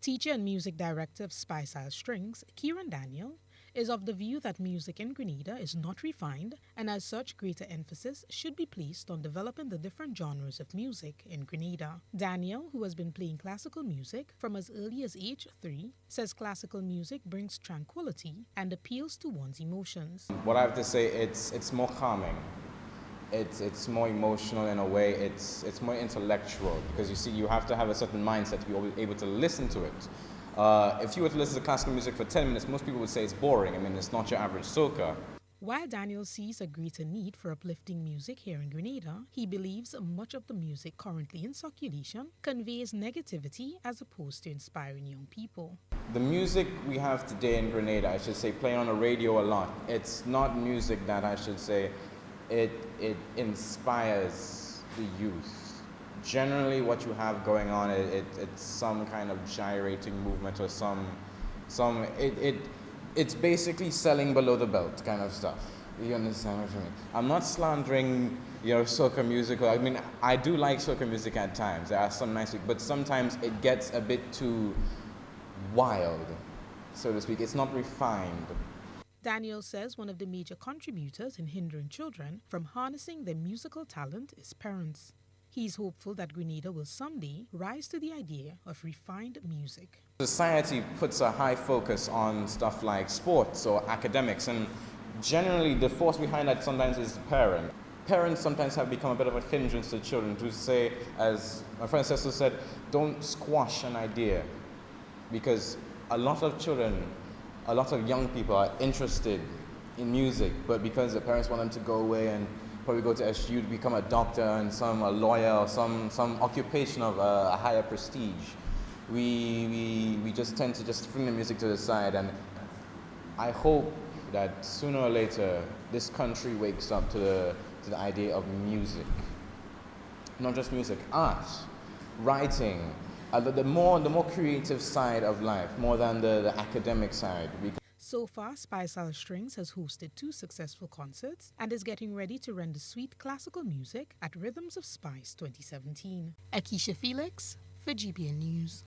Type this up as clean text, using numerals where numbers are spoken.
Teacher and music director of Spicestyle Strings, Kieran Daniel, is of the view that music in Grenada is not refined, and as such greater emphasis should be placed on developing the different genres of music in Grenada. Daniel, who has been playing classical music from as early as age 3, says classical music brings tranquility and appeals to one's emotions. What I have to say, it's more calming. It's more emotional in a way. It's more intellectual, because you see, you have to have a certain mindset to be able to listen to it. If you were to listen to classical music for 10 minutes, most people would say it's boring. I mean, it's not your average soca. While Daniel sees a greater need for uplifting music here in Grenada, he believes much of the music currently in circulation conveys negativity as opposed to inspiring young people. The music we have today in Grenada, I should say, playing on the radio a lot, it's not music that I should say it inspires the youth. Generally, what you have going on, it's some kind of gyrating movement or it's basically selling below the belt kind of stuff. You understand what I mean? I'm not slandering, soca music. I mean, I do like soca music at times. There are some nice music, but sometimes it gets a bit too wild, so to speak. It's not refined. Daniel says one of the major contributors in hindering children from harnessing their musical talent is parents. He's hopeful that Grenada will someday rise to the idea of refined music. Society puts a high focus on stuff like sports or academics, and generally the force behind that sometimes is the parent. Parents sometimes have become a bit of a hindrance to children, to say, as my friend Cecil said, don't squash an idea, because a lot of children, a lot of young people are interested in music, but because the parents want them to go away and probably go to SU to become a doctor and a lawyer or some occupation of a higher prestige, we just tend to just fling the music to the side. And I hope that sooner or later this country wakes up to the idea of music. Not just music, art, writing, the more creative side of life, more than the academic side. So far, Spicestyle Strings has hosted 2 successful concerts and is getting ready to render sweet classical music at Rhythms of Spice 2017. Akisha Felix for GBN News.